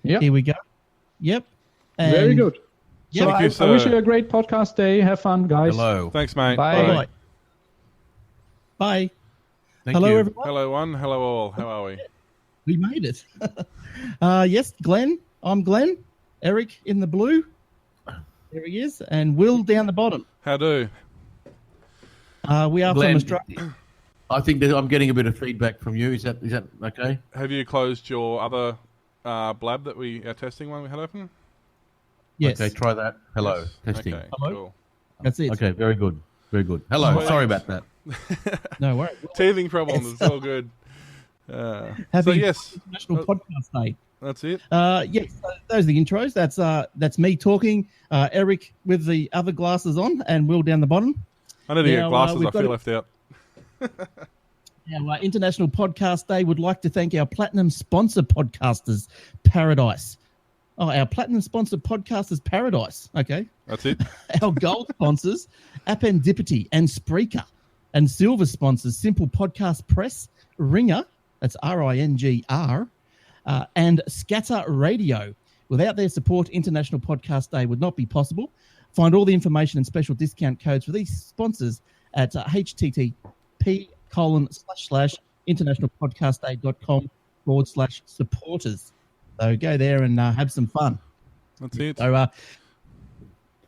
Yep. Here we go. Yep. Very good. Yep. So I wish you a great podcast day. Have fun, guys. Hello. Thanks, mate. Bye. Bye. Bye. Thank Hello, you. everyone. Hello, one. Hello, all. How are we? We made it. Yes, Glenn. I'm Glenn. Eric in the blue. There he is. And Will down the bottom. How do? We are Glenn, from Australia. I think that I'm getting a bit of feedback from you. Is that okay? Have you closed your other blab that we are testing one we had open? Yes. Okay, try that. Hello. Yes. Testing. Okay, Hello? cool. That's it. Okay, very good. Very good. Hello. Sweet. Sorry about that. No worries. Teething problems. It's all good. Happy yes, International Podcast Day. that's it. Yes, so those are the intros. That's me talking. Eric with the other glasses on, and Will down the bottom. I need to get Now, glasses. we've I feel got left out. Our International Podcast Day would like to thank our platinum sponsor podcasters, Paradise. Oh, our platinum sponsor podcasters, Paradise. Okay. That's it. Our gold sponsors, Appendipity and Spreaker. And silver sponsors, Simple Podcast Press, Ringer, that's RINGR, and Scatter Radio. Without their support, International Podcast Day would not be possible. Find all the information and special discount codes for these sponsors at http://internationalpodcastday.com/supporters. So go there and have some fun. That's it. So,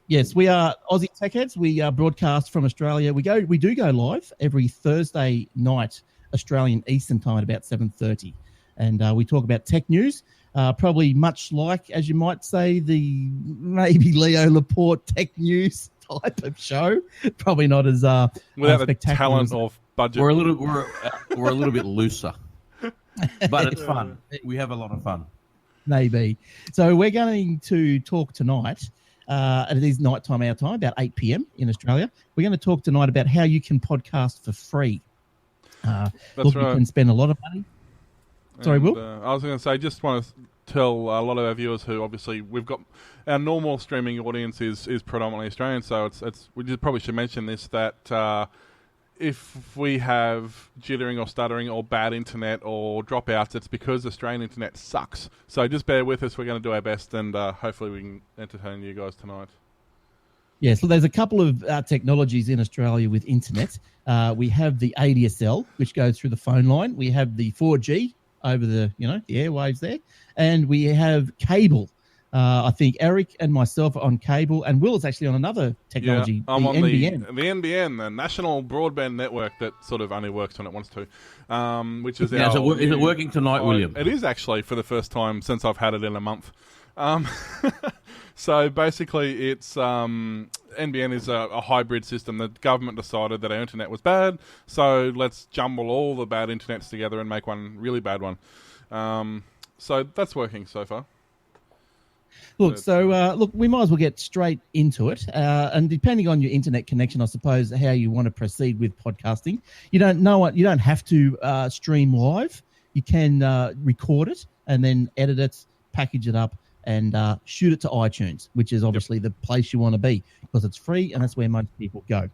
yes, we are Aussie Tech Heads. We broadcast from Australia. We do go live every Thursday night, Australian Eastern Time at about 7:30, and we talk about tech news. Probably much like, as you might say, the maybe Leo Laporte tech news type of show. Probably not as Without the spectacular talent as- of budget. We're a little bit looser, but it's fun. We have a lot of fun. Maybe. So we're going to talk tonight. It is nighttime our time, about 8 p.m. in Australia. We're going to talk tonight about how you can podcast for free. That's You right. can spend a lot of money. Sorry, And, Will? I was going to say, just want to tell a lot of our viewers who obviously we've got our normal streaming audience is predominantly Australian, so it's we just probably should mention this that if we have jittering or stuttering or bad internet or dropouts, it's because Australian internet sucks. So just bear with us. We're going to do our best, and hopefully we can entertain you guys tonight. Yeah, so there's a couple of technologies in Australia with internet. We have the ADSL, which goes through the phone line. We have the 4G over the airwaves there, and we have cable. I think Eric and myself are on cable, and Will is actually on another technology, Yeah, I'm the on NBN. the NBN, the National Broadband Network, that sort of only works when it wants to, which is Now, our is it working tonight, William? It is actually for the first time since I've had it in a month. So basically, it's NBN is a hybrid system. The government decided that our internet was bad, so let's jumble all the bad internets together and make one really bad one. So that's working so far. Look, we might as well get straight into it. And depending on your internet connection, I suppose, how you want to proceed with podcasting. You don't have to stream live. You can record it and then edit it, package it up, and shoot it to iTunes, which is obviously the place you want to be because it's free and that's where most people go.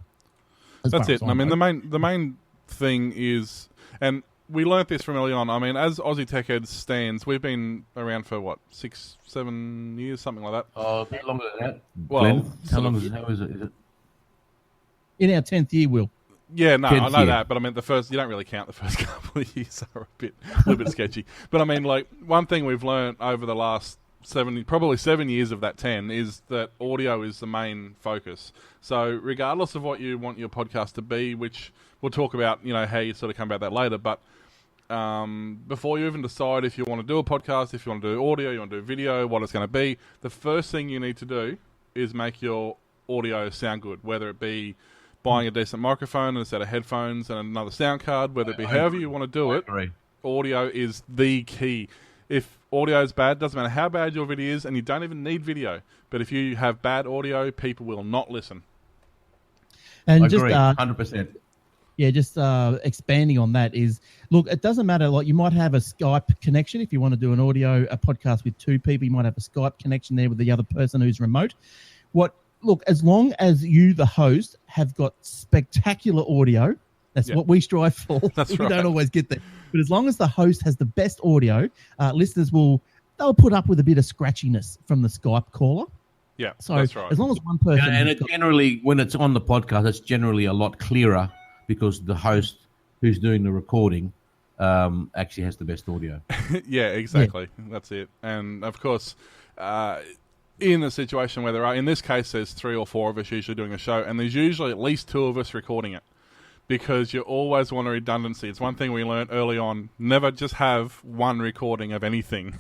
That's it. I mean, the main thing is, and we learnt this from early on. I mean, as Aussie Tech Heads stands, we've been around for, 6-7 years, something like that. Oh, a bit longer than that. Well, Glenn, how long is it? How is it? Is it? In our 10th year, Will. Yeah, no, I 10th know year. that, but I mean, you don't really count the first couple of years, are a little bit sketchy. But I mean, one thing we've learnt over the last 7 years of that 10 is that audio is the main focus. So regardless of what you want your podcast to be, which we'll talk about, how you sort of come about that later, but before you even decide if you want to do a podcast, if you want to do audio, you want to do video, what it's going to be, the first thing you need to do is make your audio sound good, whether it be buying a decent microphone and a set of headphones and another sound card, whether it be however you want to do it, audio is the key. If audio is bad, doesn't matter how bad your video is, and you don't even need video, but if you have bad audio, people will not listen. And I just agree, 100%. Yeah, just expanding on that is, look, it doesn't matter. Like, you might have a Skype connection if you want to do a podcast with two people. You might have a Skype connection there with the other person who's remote. Look, as long as you, the host, have got spectacular audio, that's what we strive for. That's we right. don't always get there. But as long as the host has the best audio, listeners will they'll put up with a bit of scratchiness from the Skype caller. Yeah, So that's right. as long as one person... And it generally, when it's on the podcast, it's generally a lot clearer because the host who's doing the recording actually has the best audio. Yeah, exactly. Yeah. That's it. And, of course, in a situation where there are... In this case, there's 3 or 4 of us usually doing a show, and there's usually at least 2 of us recording it because you always want a redundancy. It's one thing we learned early on. Never just have one recording of anything.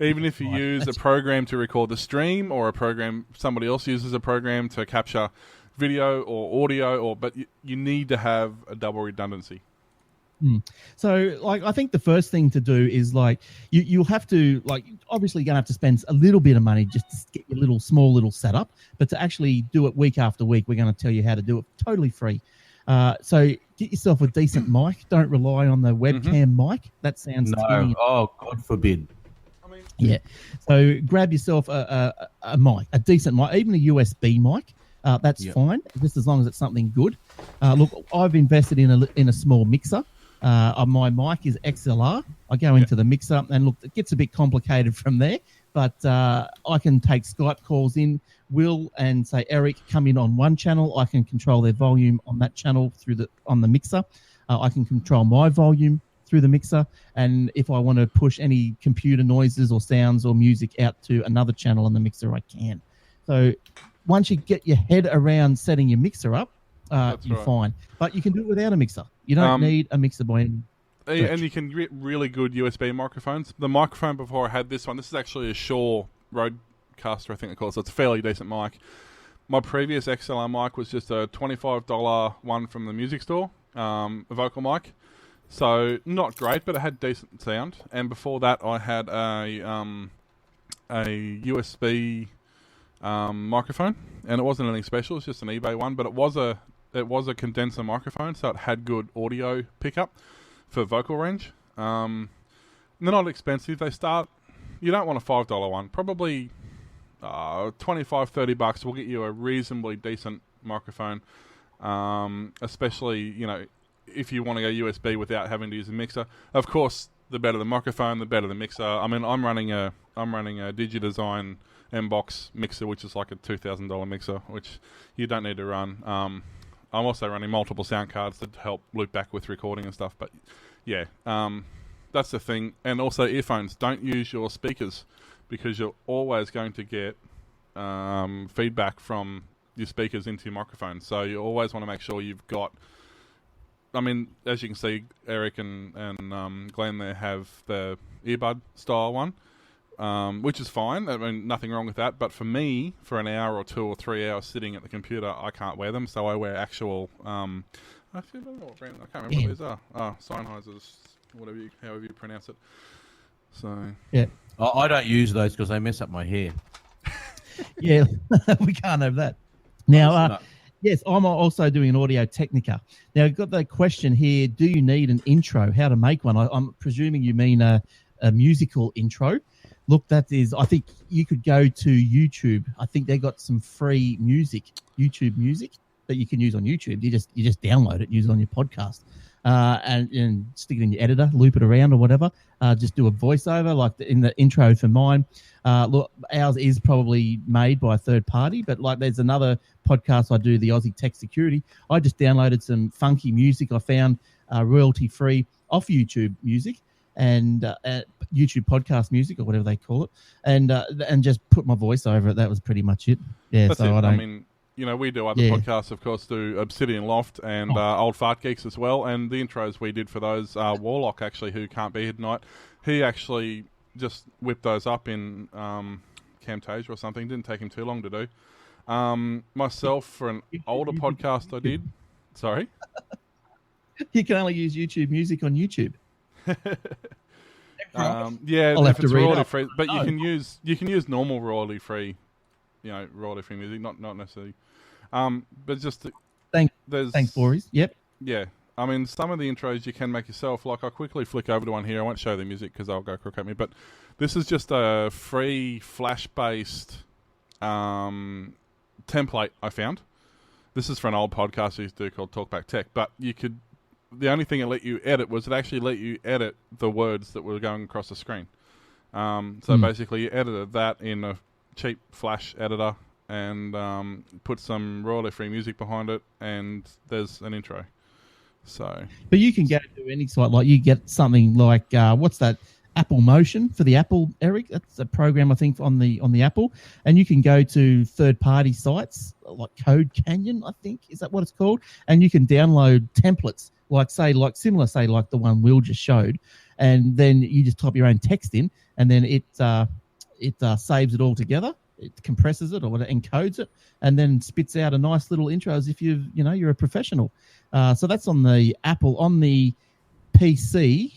Even if you use a program to record the stream or a program... Somebody else uses a program to capture video or audio, but you need to have a double redundancy. So, like, I think the first thing to do is, like, you'll have to, like, obviously you're going to have to spend a little bit of money just to get your small little setup, but to actually do it week after week, we're going to tell you how to do it totally free. So get yourself a decent mic. Don't rely on the webcam mic. That sounds... No, oh, God forbid. Yeah. So grab yourself a mic, a decent mic, even a USB mic. That's fine, just as long as it's something good. Look, I've invested in a small mixer. My mic is XLR. I go into the mixer, and look, it gets a bit complicated from there, but I can take Skype calls in, Will, and say, Eric, come in on one channel. I can control their volume on that channel on the mixer. I can control my volume through the mixer, and if I want to push any computer noises or sounds or music out to another channel on the mixer, I can. So once you get your head around setting your mixer up, you're fine. But you can do it without a mixer. You don't need a mixer by any stretch. And you can get really good USB microphones. The microphone before I had this one, this is actually a Shure Rodecaster, I think they call it, so it's a fairly decent mic. My previous XLR mic was just a $25 one from the music store, a vocal mic. So not great, but it had decent sound. And before that, I had a USB microphone, and it wasn't anything special. It's just an eBay one, but it was a condenser microphone, so it had good audio pickup for vocal range. They're not expensive. They start. You don't want a $5 one. Probably $25-$30 will get you a reasonably decent microphone. Especially if you want to go USB without having to use a mixer. Of course, the better the microphone, the better the mixer. I mean, I'm running a DigiDesign M-Box mixer, which is like a $2,000 mixer, which you don't need to run. I'm also running multiple sound cards that help loop back with recording and stuff. But yeah, that's the thing. And also earphones. Don't use your speakers because you're always going to get feedback from your speakers into your microphone. So you always want to make sure you've got... I mean, as you can see, Eric and Glenn there have the earbud style one, which is fine. I mean, nothing wrong with that. But for me, for an hour or 2 or 3 hours sitting at the computer, I can't wear them. So I wear actual... I can't remember what these are. Sennheisers, however you pronounce it. So yeah, I don't use those because they mess up my hair. Yeah, we can't have that. Now, yes, I'm also doing an Audio Technica. Now, I've got the question here, do you need an intro? How to make one? I'm presuming you mean a musical intro. Look, I think you could go to YouTube. I think they got some free YouTube music that you can use on YouTube. You just download it, use it on your podcast, and stick it in your editor, loop it around or whatever. Just do a voiceover like in the intro for mine. Look, ours is probably made by a third party, but like there's another podcast I do, the Aussie Tech Security. I just downloaded some funky music I found royalty free off YouTube Music and YouTube podcast music or whatever they call it, and just put my voice over it. That was pretty much it. Yeah, that's it. I mean, we do other podcasts, of course, do Obsidian Loft and Old Fart Geeks as well. And the intros we did for those, Warlock, actually, who can't be here tonight, he actually just whipped those up in Camtasia or something. Didn't take him too long to do. Myself, for an older podcast I did... Sorry? You can only use YouTube Music on YouTube. Yeah, I'll if have to it's read royalty up. free, but you can use normal royalty free, royalty free music, not necessarily. But just thanks, Boris. Yep. Yeah, I mean, some of the intros you can make yourself. Like, I'll quickly flick over to one here. I won't show the music because I'll go crook at me. But this is just a free Flash-based template I found. This is for an old podcast I used to do called Talkback Tech. But the only thing it let you edit was it actually let you edit the words that were going across the screen. So basically, you edited that in a cheap Flash editor and put some royalty-free music behind it, and there's an intro. So, but you can go to any site, like you get something like what's that? Apple Motion for the Apple, Eric. That's a program I think on the Apple, and you can go to third-party sites like Code Canyon, I think is that what it's called, and you can download templates like the one Will just showed, and then you just type your own text in, and then it saves it all together. It compresses it or whatever, encodes it, and then spits out a nice little intro as if you're a professional. So that's on the Apple. On the PC,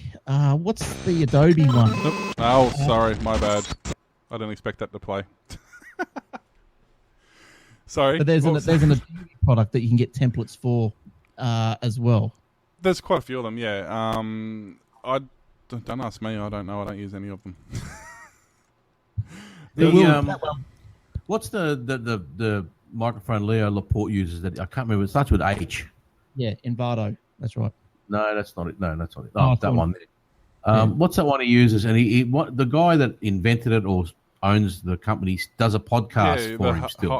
what's the Adobe one? Oh, sorry, my bad. I didn't expect that to play. Sorry. But there's an Adobe product that you can get templates for as well. There's quite a few of them, yeah. Don't ask me. I don't know. I don't use any of them. What's the microphone Leo Laporte uses? That I can't remember. It starts with H. Yeah, Envato. That's right. No, that's not it. No, that's not it. Oh, that one there. What's that one he uses? And the guy that invented it or owns the company does a podcast for him still.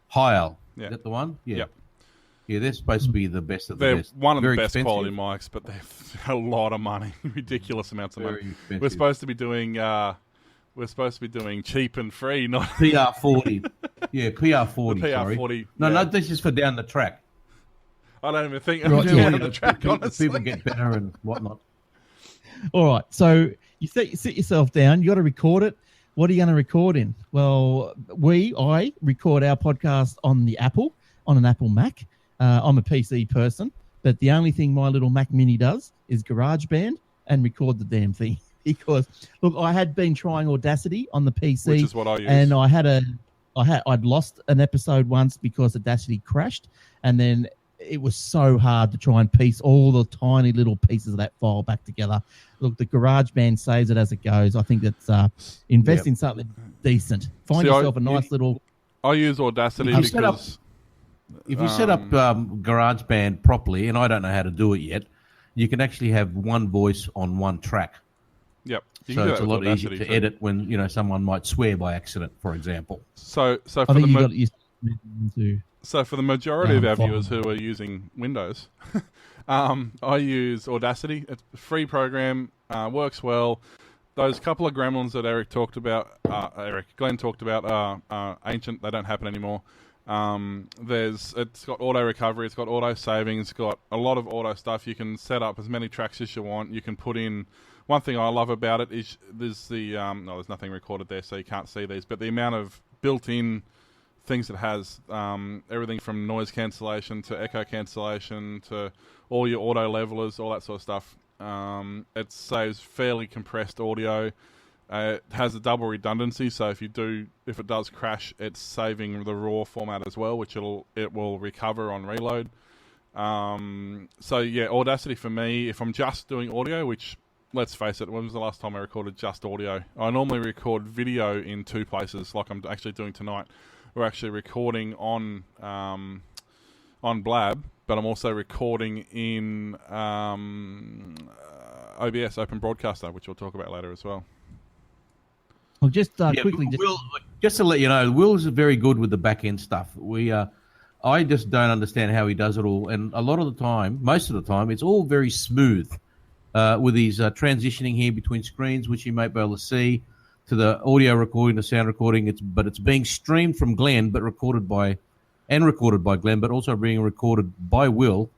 Heil. Yeah. Is that the one? Yeah. Yep. Yeah, they're supposed to be the best of the They're best. one of Very the best expensive. quality mics, but they're a lot of money, ridiculous amounts of Very money. expensive. We're supposed to be doing cheap and free, not PR40. Yeah, PR40. The sorry. PR40. No, this is for down the track. I don't even think Right, I'm yeah. doing the track, honestly. People get better and whatnot. All right. So you sit yourself down. You got to record it. What are you going to record in? Well, I record our podcast on an Apple Mac. I'm a PC person, but the only thing my little Mac Mini does is GarageBand and record the damn thing. Because look, I had been trying Audacity on the PC, Which is what I use. and I'd lost an episode once because Audacity crashed, and then it was so hard to try and piece all the tiny little pieces of that file back together. Look, the GarageBand saves it as it goes. I think that's invest in something decent. Find yourself a nice little. I use Audacity because if you set up GarageBand properly, and I don't know how to do it yet, you can actually have one voice on one track. Yep. You So can do it's a that with lot easier Audacity to too. edit when someone might swear by accident, for example. So for I think you got the used to. So for the majority of our fine. viewers who are using Windows, I use Audacity. It's a free program, works well. Those couple of gremlins that Glenn talked about are ancient. They don't happen anymore. It's got auto recovery. It's got auto saving. It's got a lot of auto stuff. You can set up as many tracks as you want. You can put in. One thing I love about it is there's there's nothing recorded there, so you can't see these. But the amount of built-in things it has, everything from noise cancellation to echo cancellation to all your auto levelers, all that sort of stuff. It saves fairly compressed audio. It has a double redundancy, so if it does crash, it's saving the raw format as well, which it will recover on reload. So yeah, Audacity for me, if I'm just doing audio, which let's face it, when was the last time I recorded just audio? I normally record video in two places, like I'm actually doing tonight. We're actually recording on Blab, but I'm also recording in OBS, Open Broadcaster, which we'll talk about later as well. Well, just quickly, Just to let you know, Will's very good with the back end stuff. I just don't understand how he does it all, and a lot of the time, most of the time, it's all very smooth with his transitioning here between screens, which you might be able to see, to the audio recording, the sound recording. But it's being streamed from Glenn, but recorded by Glenn, but also being recorded by Will,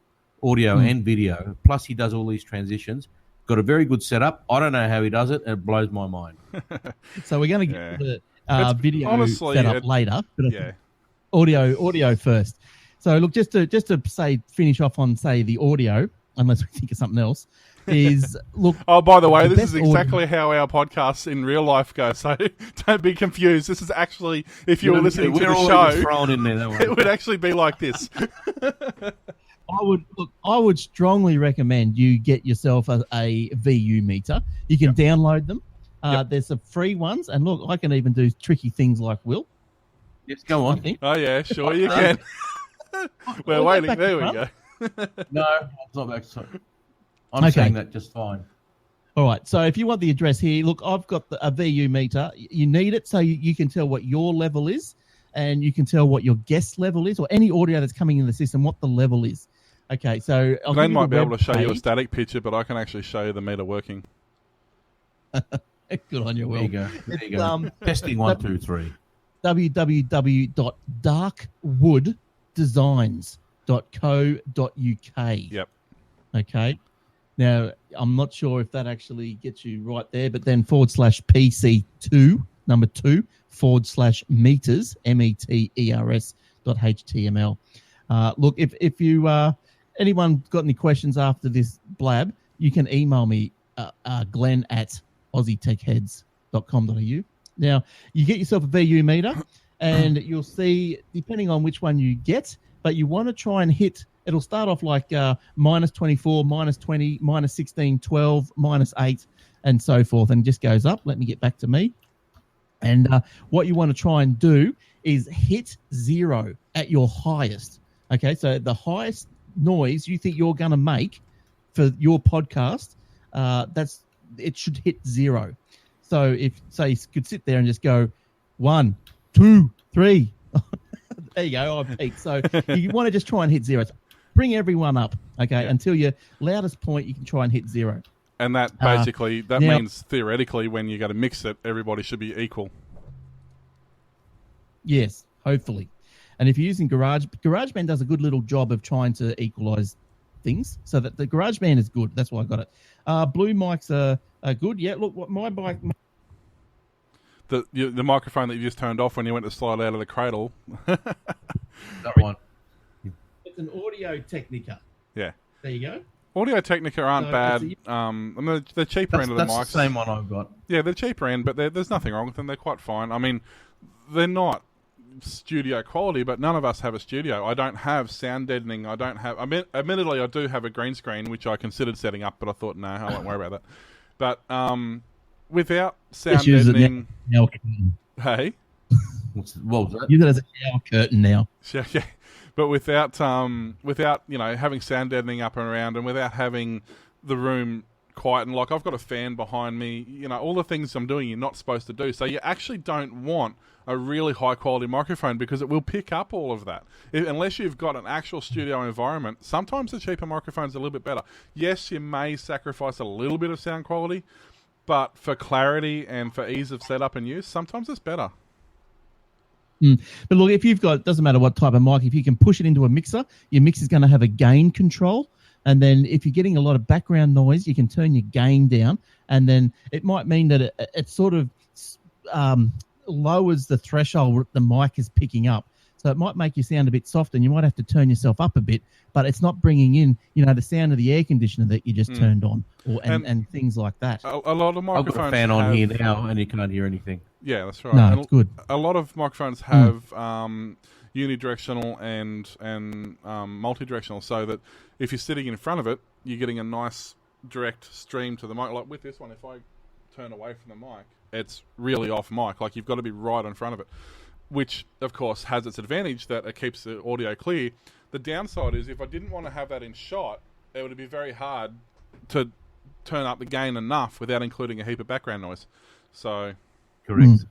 audio and video. Plus, he does all these transitions. Got a very good setup. I don't know how he does it, and it blows my mind. so we're going to get to the video setup later, but Yeah. audio first. So look, just to finish off on the audio, unless we think of something else, is look. Oh, by the way, the this best is exactly how our podcasts in real life go. So don't be confused. This is actually, if you were listening to the show, thrown in there, it would actually be like this. I would strongly recommend you get yourself a VU meter. You can download them. There's some free ones, and look, I can even do tricky things like Will. Yes, go on. Oh yeah, sure you can. We're waiting. There we go. No, it's not back. I'm saying that just fine. All right. So if you want the address here, look, I've got a VU meter. You need it so you can tell what your level is, and you can tell what your guest level is, or any audio that's coming in the system, what the level is. Okay. So Glenn might be able to show you a static picture, but I can actually show you the meter working. Good on you, Will. There you go. Testing 1, 2, 3. www.darkwooddesigns.co.uk. Yep. Okay. Now, I'm not sure if that actually gets you right there, but then /PC2, number 2, /meters, METERS.html. Look, if you anyone got any questions after this blab, you can email me, Glenn at aussietechheads.com.au. Now, you get yourself a VU meter, and you'll see, depending on which one you get, but you want to try and hit, it'll start off like -24, -20, -16, 12, -8, and so forth, and just goes up. Let me get back to me. And what you want to try and do is hit 0 at your highest. Okay, so the highest noise you think you're going to make for your podcast, it should hit 0. So if, say, you could sit there and just go 1, 2, 3. There you go, I've peaked. So you want to just try and hit 0. Bring everyone up, okay, until your loudest point you can try and hit 0. And that basically, means theoretically when you go to mix it, everybody should be equal. Yes, hopefully. And if you're using GarageBand does a good little job of trying to equalize things, so that the GarageBand is good. That's why I got it. Blue mics are good. Yeah, look, what my mic... The microphone that you just turned off when you went to slide out of the cradle. That one. It's an Audio Technica. Yeah. There you go. Audio Technica aren't bad. I mean, the cheaper end of the mics. That's the same one I've got. Yeah, they're cheaper end, but there's nothing wrong with them. They're quite fine. I mean, they're not studio quality, but none of us have a studio. I don't have sound deadening. I don't have... admittedly, I do have a green screen, which I considered setting up, but I thought, no, I won't worry about that. But without sound deadening... Hey? What was that? Use it as a shower curtain now. Yeah. But without having sound deadening up and around, and without having the room quiet, and like I've got a fan behind me, all the things I'm doing you're not supposed to do. So you actually don't want a really high quality microphone because it will pick up all of that. Unless you've got an actual studio environment, sometimes the cheaper microphone's a little bit better. Yes, you may sacrifice a little bit of sound quality, but for clarity and for ease of setup and use, sometimes it's better. But look, if you've got, doesn't matter what type of mic, if you can push it into a mixer, your mixer's going to have a gain control. And then if you're getting a lot of background noise, you can turn your gain down. And then it might mean that it sort of lowers the threshold the mic is picking up. So it might make you sound a bit soft, and you might have to turn yourself up a bit, but it's not bringing in, the sound of the air conditioner that you just turned on, and things like that. A lot of microphones I've got a fan on here now, and you can't hear anything. Yeah, that's right. No, it's good. A lot of microphones have unidirectional and multi-directional, so that if you're sitting in front of it, you're getting a nice direct stream to the mic. Like with this one, if I turn away from the mic, it's really off mic. Like you've got to be right in front of it, which of course has its advantage that it keeps the audio clear. The downside is if I didn't want to have that in shot, it would be very hard to turn up the gain enough without including a heap of background noise. So, correct.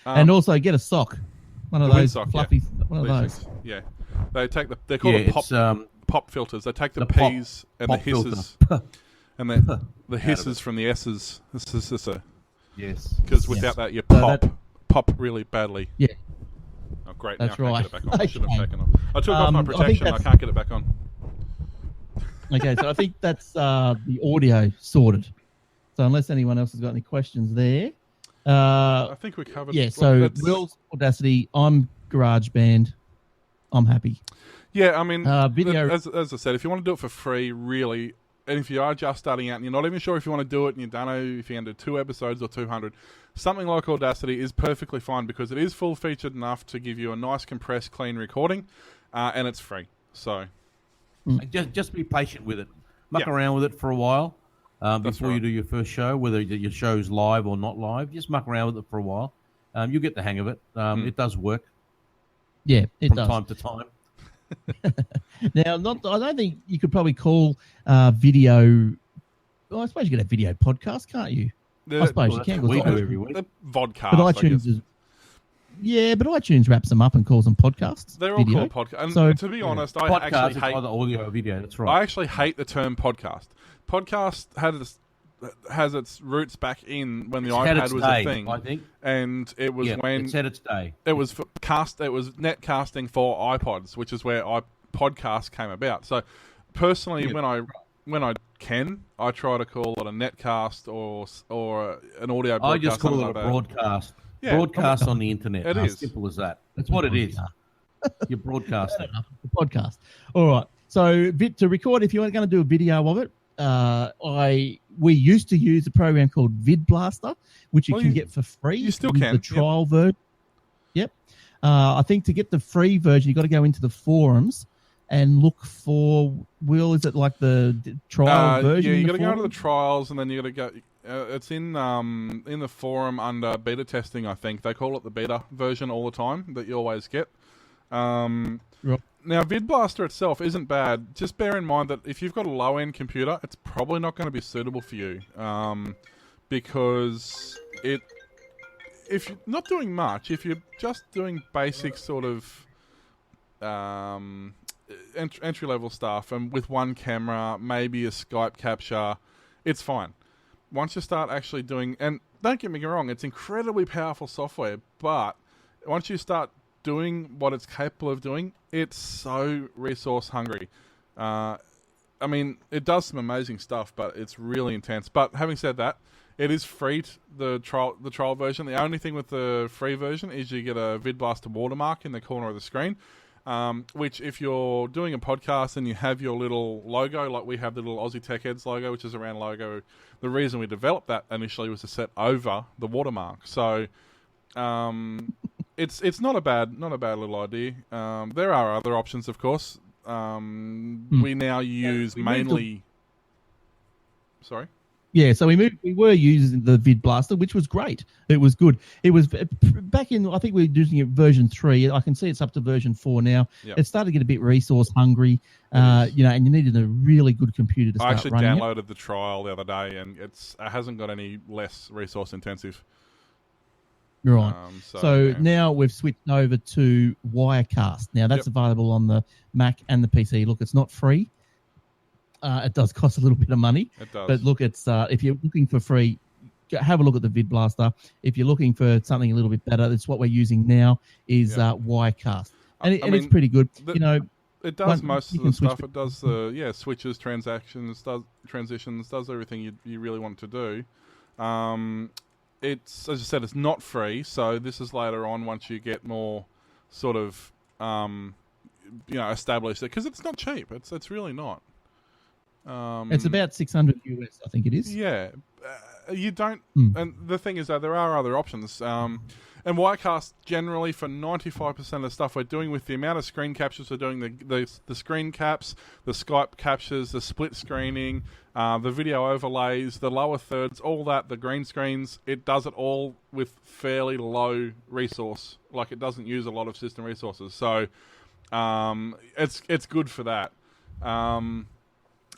And also get a sock, one of those fluffy, one of those. Yeah, they're called pop filters. They take the P's and the hisses and the hisses from the S's. Yes. Because without that, you pop really badly. Yeah. Oh, great. That's now I right. can't get it back on. I should have taken off. I took off my protection. I can't get it back on. Okay, so I think that's the audio sorted. So unless anyone else has got any questions there. I think we covered. Yeah, so Will's Audacity, I'm GarageBand. I'm happy. Yeah, I mean, video. As I said, if you want to do it for free, really, and if you are just starting out and you're not even sure if you want to do it and you don't know if you can do 2 episodes or 200, something like Audacity is perfectly fine because it is full-featured enough to give you a nice, compressed, clean recording, and it's free. So, just be patient with it. Muck around with it for a while before you do your first show, whether your show's live or not live. Just muck around with it for a while. You'll get the hang of it. It does work. Yeah, it does. From time to time. Now, I don't think you could probably call video I suppose you get a video podcast, can't you? The- I suppose Well, you can. that's what we Because do every week. The vodcast. but I iTunes guess. is. Yeah, but iTunes wraps them up and calls them podcasts. They're all video. called podcasts. And So- to be honest, I Podcast actually is hate. either audio or video. That's right. I actually hate the term podcast. Podcast has its roots back in when the It's had iPad its was day, a thing, I think. and it was Yeah, when it's had its day. it was for It was netcasting for iPods, which is where podcast came about. So, personally, Yeah. when I can, I try to call it a netcast or an audio broadcast. I just call it something a like that. broadcast. Yeah, Broadcast on the internet. It As is. simple as that. That's what it is. You're broadcasting. The podcast. All right. So to record, if you are going to do a video of it, we used to use a program called Vid Blaster, which you Well, can you- get for free. you still with can, the trial version. Yep. I think to get the free version, you got to go into the forums and look for. Will, is it like the trial version? Yeah, you got got to go to the trials, and then you got to go. It's in the forum under beta testing. I think they call it the beta version all the time that you always get. Right. Now, VidBlaster itself isn't bad. Just bear in mind that if you've got a low-end computer, it's probably not going to be suitable for you, because if you're not doing much, if you're just doing basic sort of entry-level stuff, and with one camera, maybe a Skype capture, it's fine. Once you start actually doing, and don't get me wrong, it's incredibly powerful software, but once you start doing what it's capable of doing, it's so resource hungry. I mean, it does some amazing stuff, but it's really intense. But having said that, it is free, the trial version. The only thing with the free version is you get a VidBlaster watermark in the corner of the screen, which if you're doing a podcast and you have your little logo, like we have the little Aussie Tech Heads logo, which is around logo, the reason we developed that initially was to set over the watermark. So it's not a bad little idea. There are other options, of course. We now use mainly. Sorry. Yeah, so we were using the Vid Blaster, which was great. It was good. It was back in, I think we were using it version 3. I can see it's up to version 4 now. Yep. It started to get a bit resource hungry, and you needed a really good computer to start I actually running downloaded the trial the other day, and it hasn't got any less resource intensive. it. Right. So yeah. now we've switched over to Wirecast. Now that's available on the Mac and the PC. Look, it's not free. It does cost a little bit of money. It does. But look, it's if you're looking for free, have a look at the Vid Blaster. If you're looking for something a little bit better, that's what we're using now is Wirecast, and it's pretty good. It does most of the stuff. Switch. It does the switches, transactions, does transitions, does everything you really want to do. It's, as I said, it's not free. So this is later on once you get more sort of established, because it's not cheap. It's really not. It's about 600 US, I think it is. Yeah, you don't. And the thing is, though, there are other options. And Wirecast, generally, for 95% of the stuff we're doing, with the amount of screen captures we're doing, the screen caps, the Skype captures, the split screening, the video overlays, the lower thirds, all that, the green screens, it does it all with fairly low resource. Like, it doesn't use a lot of system resources. So it's good for that.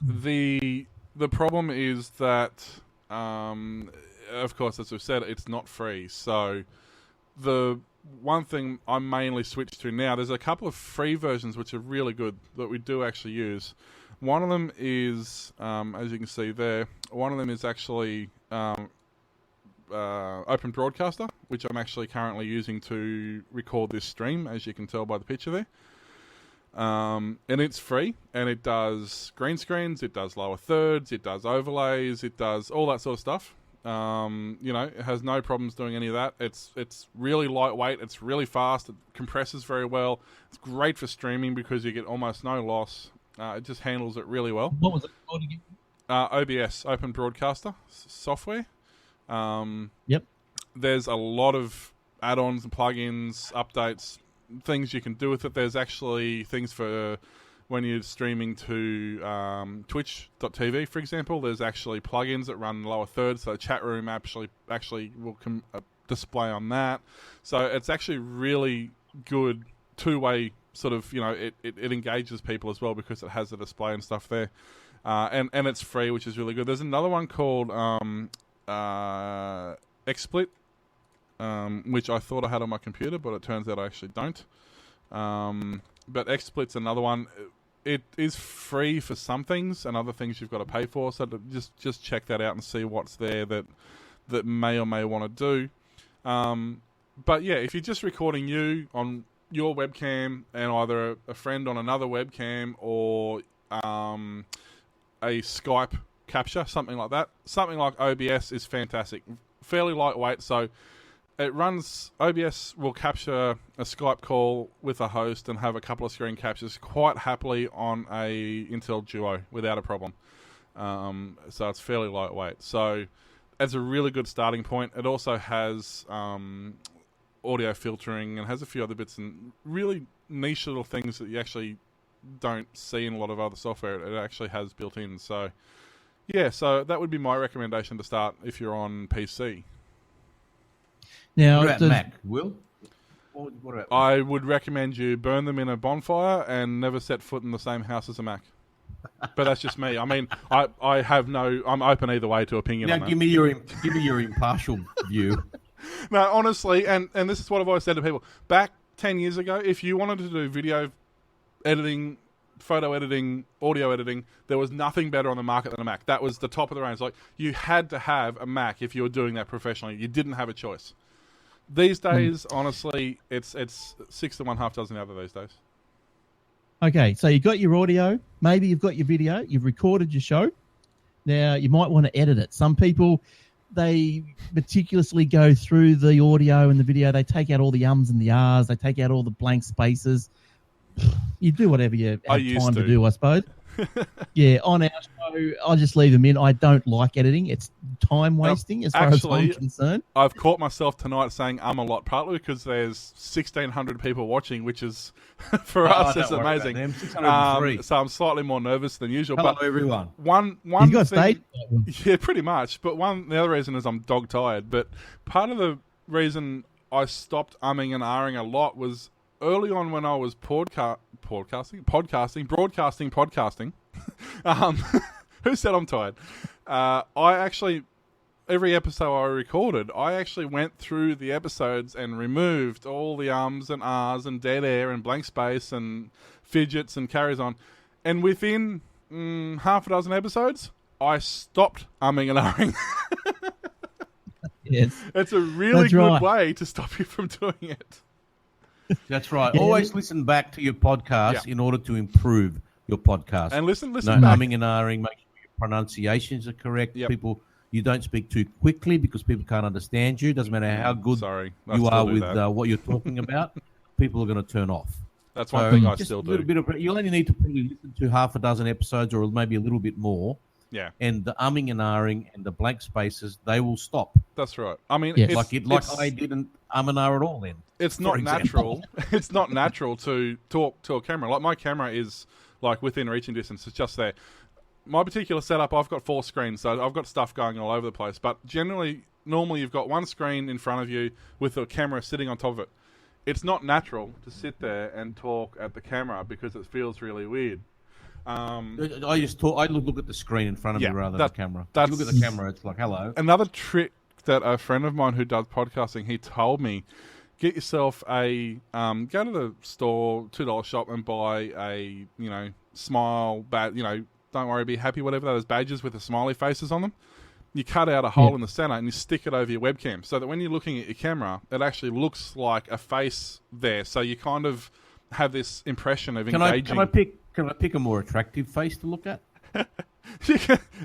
The problem is that, of course, as we've said, it's not free. So the one thing I mainly switched to now, there's a couple of free versions which are really good that we do actually use. One of them is, as you can see there, one of them is actually Open Broadcaster, which I'm actually currently using to record this stream, as you can tell by the picture there. And it's free, and it does green screens, it does lower thirds, it does overlays, it does all that sort of stuff. It has no problems doing any of that. It's really lightweight, it's really fast, it compresses very well. It's great for streaming because you get almost no loss. It just handles it really well. What was it called again? OBS, Open Broadcaster software. Yep. There's a lot of add-ons and plugins, updates, things you can do with it. There's actually things for when you're streaming to twitch.tv, for example. There's actually plugins that run lower thirds, so the chat room actually will display on that. So it's actually really good two-way sort of, it engages people as well because it has a display and stuff there. and it's free, which is really good. There's another one called XSplit, which I thought I had on my computer, but it turns out I actually don't. But XSplit's another one. It is free for some things, and other things you've got to pay for. So just check that out and see what's there that may or may want to do. But yeah, if you're just recording you on your webcam and either a friend on another webcam or a Skype capture, something like that, something like OBS is fantastic. Fairly lightweight, so OBS will capture a Skype call with a host and have a couple of screen captures quite happily on a Intel Duo without a problem. So it's fairly lightweight. So it's a really good starting point. It also has audio filtering and has a few other bits and really niche little things that you actually don't see in a lot of other software. It actually has built in. So yeah, so that would be my recommendation to start if you're on PC. Now, What about Mac, Will? What about Mac? I would recommend you burn them in a bonfire and never set foot in the same house as a Mac. But that's just me. I mean, I'm open either way to opinion on Now, that. give me your impartial view. No, honestly, and this is what I've always said to people. Back 10 years ago, if you wanted to do video editing, photo editing, audio editing, there was nothing better on the market than a Mac. That was the top of the range. Like, you had to have a Mac if you were doing that professionally. You didn't have a choice. These days, honestly, it's 6 to 1, half dozen the other these days. Okay, so you've got your audio, maybe you've got your video, you've recorded your show. Now, you might want to edit it. Some people, they meticulously go through the audio and the video. They take out all the ums and the ahs. They take out all the blank spaces. You do whatever you have time to do, I suppose. Yeah, on our show, I just leave them in. I don't like editing. It's time wasting as far as I'm concerned. I've caught myself tonight saying a lot, partly because there's 1,600 people watching, which is, for us, it's amazing. 603. So I'm slightly more nervous than usual. Hello, but everyone. One you got thing, yeah, pretty much. But the other reason is I'm dog tired. But part of the reason I stopped umming and ahhing a lot was early on when I was broadcasting. Who said I'm tired? Every episode I recorded, I actually went through the episodes and removed all the ums and ahs and dead air and blank space and fidgets and carries on. And within half a dozen episodes, I stopped umming and ahhing. Yes. It's a really good way to stop you from doing it. That's right. Yeah. Always listen back to your podcast in order to improve your podcast. And listen no back. umming and ahhing. Make sure your pronunciations are correct. Yep. People, you don't speak too quickly because people can't understand you. Doesn't matter how good you are with what you're talking about. People are going to turn off. That's one thing I just still a little do. Bit of, you'll only need to probably listen to half a dozen episodes or maybe a little bit more. Yeah. And the umming and ahhing and the blank spaces, they will stop. That's right. I mean, yes. I didn't and ah at all then. It's not natural. It's not natural to talk to a camera. Like, my camera is like within reaching distance. It's just there. My particular setup, I've got 4 screens, so I've got stuff going all over the place. But normally you've got one screen in front of you with a camera sitting on top of it. It's not natural to sit there and talk at the camera because it feels really weird. I look at the screen in front of me rather than the camera. If you look at the camera, it's like, hello. Another trick that a friend of mine who does podcasting, he told me, get yourself go to the store, $2 shop, and buy a, smile badge, don't worry, be happy, whatever, those badges with the smiley faces on them. You cut out a hole in the center and you stick it over your webcam so that when you're looking at your camera, it actually looks like a face there. So you kind of have this impression of engaging. Can I pick a more attractive face to look at?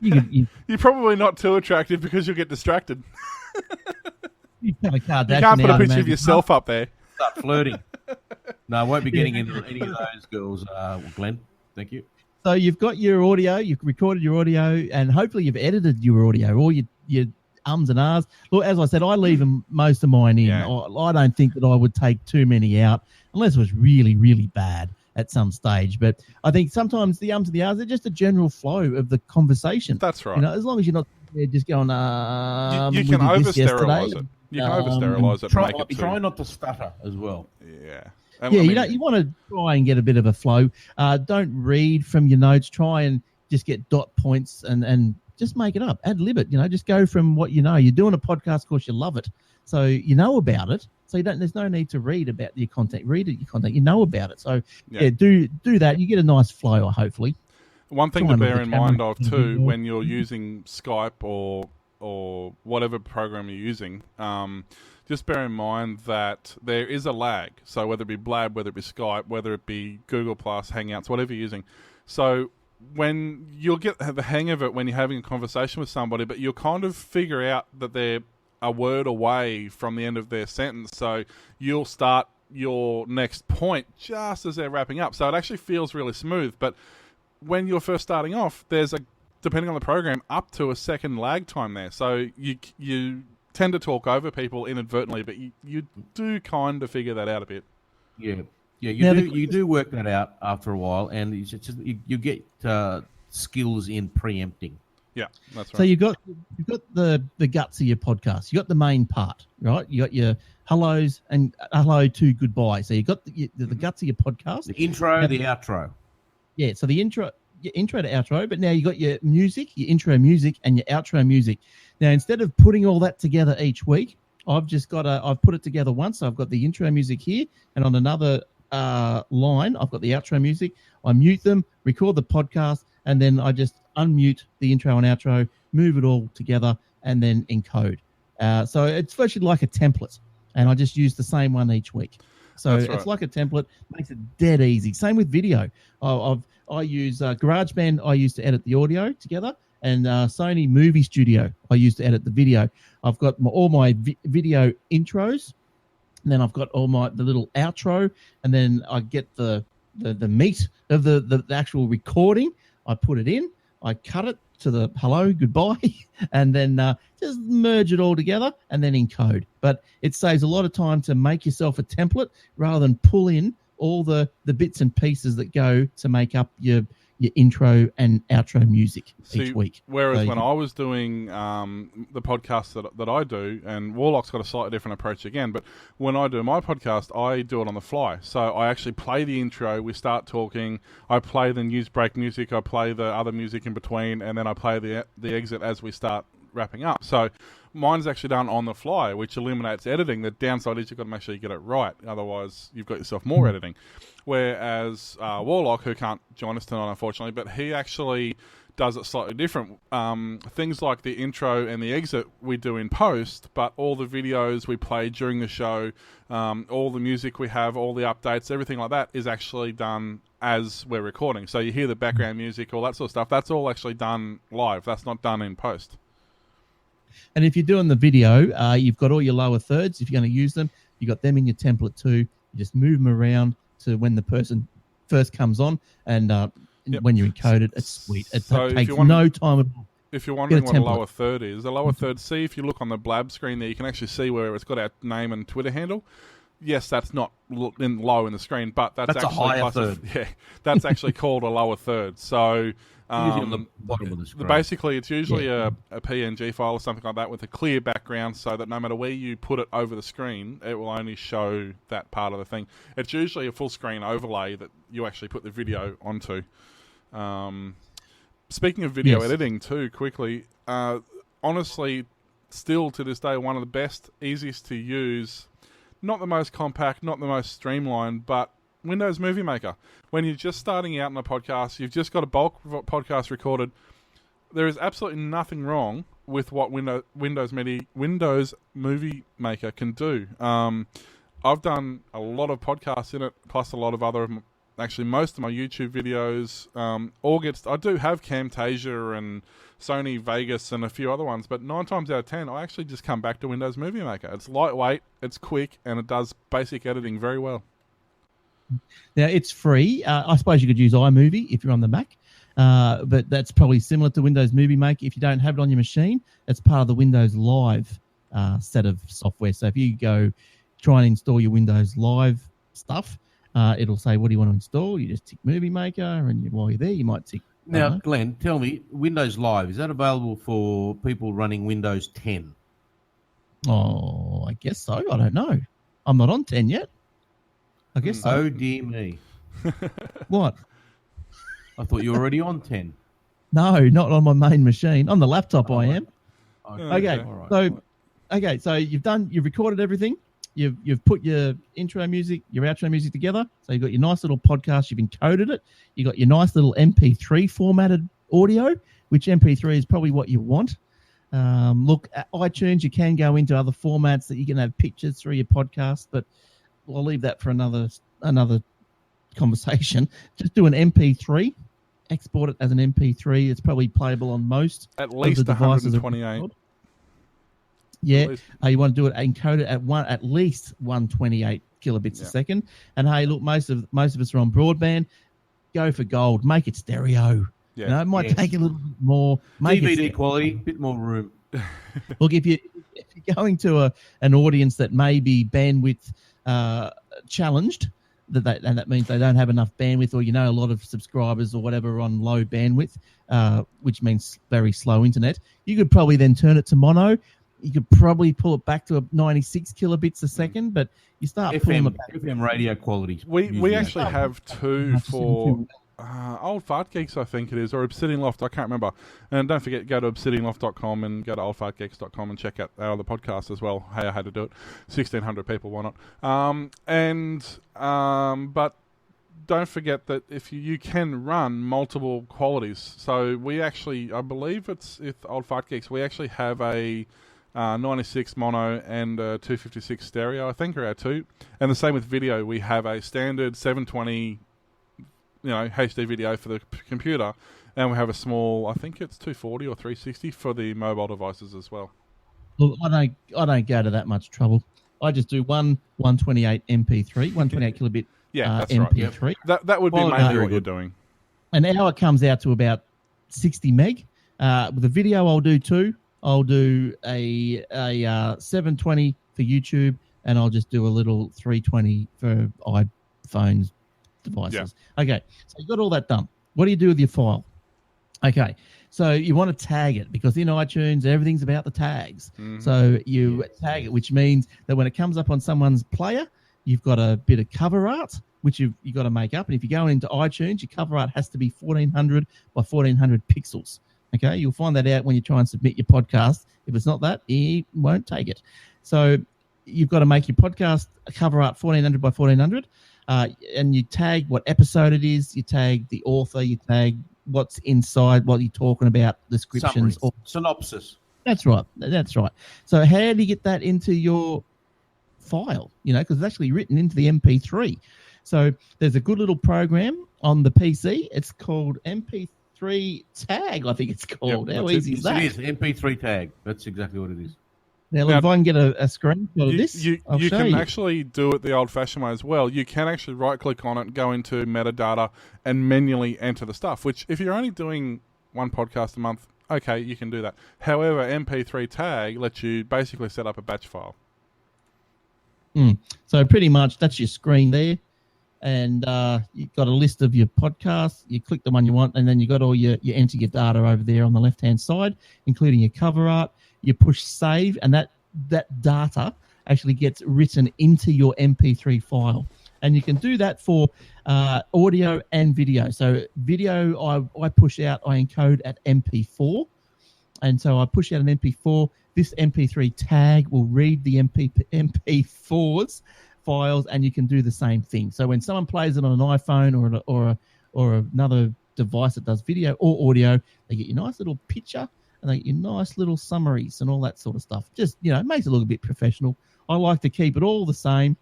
You're probably not too attractive because you'll get distracted. You can't put a picture of yourself up there. Start flirting. No, I won't be getting into any of those girls, Glenn. Thank you. So you've got your audio, you've recorded your audio, and hopefully you've edited your audio, all your ums and ahs. Look, as I said, I leave most of mine in. Yeah. I don't think that I would take too many out unless it was really, really bad at some stage. But I think sometimes the ums and the ahs are just a general flow of the conversation. That's right. As long as you're not just going, you can over-sterilize it. You can over-sterilize it and make it try not to stutter as well. Yeah. You want to try and get a bit of a flow. Don't read from your notes. Try and just get dot points and just make it up, ad lib it. Just go from what you know. You're doing a podcast course, you love it, so you know about it. So you don't. There's no need to read about your content. Read your content. You know about it. So do that. You get a nice flow, hopefully. One thing to bear in mind of too, when you're using Skype or whatever program you're using, just bear in mind that there is a lag. So whether it be Blab, whether it be Skype, whether it be Google Plus, Hangouts, whatever you're using. So when you'll get the hang of it when you're having a conversation with somebody, but you'll kind of figure out that they're a word away from the end of their sentence. So you'll start your next point just as they're wrapping up. So it actually feels really smooth. But when you're first starting off, there's depending on the program, up to a second lag time there. So you tend to talk over people inadvertently, but you do kind of figure that out a bit. Yeah. Yeah, you do work that out after a while, and it's just you get skills in preempting. Yeah, that's right. So you've got the guts of your podcast. You got the main part, right? You got your hellos and hello to goodbye. So you got the guts of your podcast. The intro, the outro. Yeah. So the intro to outro, but now you got your music, your intro music, and your outro music. Now instead of putting all that together each week, I've put it together once. So I've got the intro music here, and on another line, I've got the outro music. I mute them, record the podcast, and then I just unmute the intro and outro, move it all together, and then encode. So it's virtually like a template, and I just use the same one each week. So it's like a template, makes it dead easy. Same with video. I use GarageBand. I use to edit the audio together, and Sony Movie Studio I use to edit the video. I've got all my video intros. And then I've got all the little outro, and then I get the meat of the actual recording. I put it in, I cut it to the hello, goodbye, and then just merge it all together and then encode. But it saves a lot of time to make yourself a template rather than pull in all the bits and pieces that go to make up your intro and outro music each week. Whereas when I was doing the podcast that I do, and Warlock's got a slightly different approach again, but when I do my podcast, I do it on the fly. So I actually play the intro, we start talking, I play the news break music, I play the other music in between, and then I play the exit as we start wrapping up. So mine's actually done on the fly, which eliminates editing. The downside is you've got to make sure you get it right. Otherwise, you've got yourself more editing. Whereas Warlock, who can't join us tonight, unfortunately, but he actually does it slightly different. Things like the intro and the exit we do in post, but all the videos we play during the show, all the music we have, all the updates, everything like that is actually done as we're recording. So you hear the background music, all that sort of stuff. That's all actually done live. That's not done in post. And if you're doing the video, you've got all your lower thirds. If you're going to use them, you've got them in your template too. You just move them around to when the person first comes on, and when you encode it, it's sweet. It takes no time at all. If you're wondering what a lower third is, a lower third, see if you look on the Blab screen there, you can actually see where it's got our name and Twitter handle. Yes, that's not low in the screen, but that's actually a higher third. Yeah, that's actually called a lower third. So on the bottom of the screen. Basically, it's usually a PNG file or something like that with a clear background, so that no matter where you put it over the screen, it will only show that part of the thing. It's usually a full screen overlay that you actually put the video onto. Speaking of video editing too, quickly, honestly, still to this day, one of the best, easiest to use, not the most compact, not the most streamlined, but Windows Movie Maker. When you're just starting out in a podcast, you've just got a bulk podcast recorded, there is absolutely nothing wrong with what Windows Movie Maker can do. I've done a lot of podcasts in it, plus a lot of other, actually most of my YouTube videos. I do have Camtasia and Sony Vegas and a few other ones, but 9 times out of 10, I actually just come back to Windows Movie Maker. It's lightweight, it's quick, and it does basic editing very well. Now, it's free. I suppose you could use iMovie if you're on the Mac, but that's probably similar to Windows Movie Maker. If you don't have it on your machine, it's part of the Windows Live set of software. So if you go try and install your Windows Live stuff, it'll say, what do you want to install? You just tick Movie Maker, and while you're there, you might tick... Now, Glenn, tell me, Windows Live, is that available for people running Windows 10? Oh, I guess so. I don't know. I'm not on 10 yet. I guess so. Oh, dear me. What? I thought you were already on 10. No, not on my main machine. On the laptop, I am. Okay. Okay. So you've recorded everything. You've put your intro music, your outro music together. So you've got your nice little podcast. You've encoded it. You got your nice little MP3 formatted audio, which MP3 is probably what you want. Look, at iTunes, you can go into other formats that you can have pictures through your podcast, but I'll leave that for another conversation. Just do an MP3, export it as an MP3. It's probably playable on most at least of the devices 128. Yeah, you want to do it encoded at least 128 kilobits a second. And hey, look, most of us are on broadband. Go for gold. Make it stereo. Yeah. You know, it might take a little bit more. Make DVD quality, bit more room. Look, if you're going to an audience that may be bandwidth challenged, that means they don't have enough bandwidth, or a lot of subscribers or whatever on low bandwidth, which means very slow internet. You could probably then turn it to mono. You could probably pull it back to a 96 kilobits a second, but you start pulling it back. FM radio quality. We actually have two for Old Fart Geeks, I think it is, or Obsidian Loft. I can't remember. And don't forget, go to obsidianloft.com and go to oldfartgeeks.com and check out our other podcasts as well. Hey, I had to do it. 1,600 people, why not? But don't forget that if you can run multiple qualities. So we actually, I believe it's Old Fart Geeks, we actually have a 96 mono and 256 stereo, I think, are our two. And the same with video. We have a standard 720 HD video for the computer, and we have a small, I think it's 240 or 360 for the mobile devices as well. Look, I don't go to that much trouble. I just do 128 MP3, 128 kilobit that's MP3. Right. Yep. That would be mainly what you're doing. An hour comes out to about 60 meg. With the video, I'll do two. I'll do a 720 for YouTube, and I'll just do a little 320 for iPhones devices. Yeah. Okay, so you got all that done. What do you do with your file? Okay, so you want to tag it, because in iTunes, everything's about the tags. Mm-hmm. So you tag it, which means that when it comes up on someone's player, you've got a bit of cover art, which you've got to make up. And if you're going into iTunes, your cover art has to be 1400 by 1400 pixels. Okay, you'll find that out when you try and submit your podcast. If it's not that, it won't take it. So you've got to make your podcast a cover art 1400 by 1400, and you tag what episode it is. You tag the author. You tag what's inside, what you're talking about, descriptions. Or synopsis. That's right. So how do you get that into your file? Because it's actually written into the MP3. So there's a good little program on the PC. It's called MP3 Tag, I think it's called. Yep, how easy is that? It is MP3 Tag. That's exactly what it is. Now, if I can get a screenshot of this, you can actually do it the old-fashioned way as well. You can actually right-click on it, go into metadata, and manually enter the stuff, which if you're only doing one podcast a month, okay, you can do that. However, MP3 Tag lets you basically set up a batch file. So pretty much that's your screen there. And you've got a list of your podcasts. You click the one you want, and then you got all you enter your data over there on the left-hand side, including your cover art. You push save, and that data actually gets written into your MP3 file. And you can do that for audio and video. So video, I push out, I encode at MP4. And so I push out an MP4. This MP3 tag will read the MP4's files, and you can do the same thing. So when someone plays it on an iPhone or another device that does video or audio, they get your nice little picture, and they get your nice little summaries and all that sort of stuff. Just, it makes it look a bit professional. I like to keep it all the same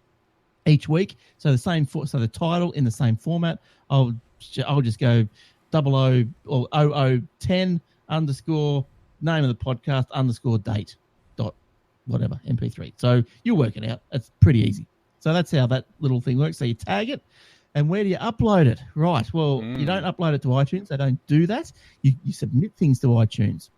each week. So the title in the same format. I'll just go 00 or 0010 underscore name of the podcast underscore date dot whatever MP3. So you'll work it out. It's pretty easy. So that's how that little thing works. So you tag it, and where do you upload it? Right. Well, you don't upload it to iTunes. They don't do that. You submit things to iTunes.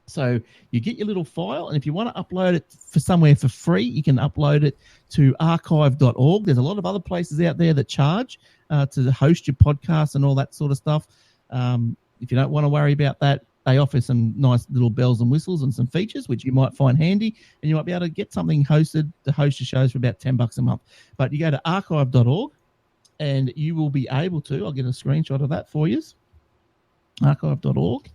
So you get your little file, and if you want to upload it for somewhere for free, you can upload it to archive.org. There's a lot of other places out there that charge to host your podcast and all that sort of stuff. If you don't want to worry about that, they offer some nice little bells and whistles and some features, which you might find handy, and you might be able to get something hosted to host your shows for about $10 a month. But you go to archive.org, and you will be able to, I'll get a screenshot of that for you. archive.org,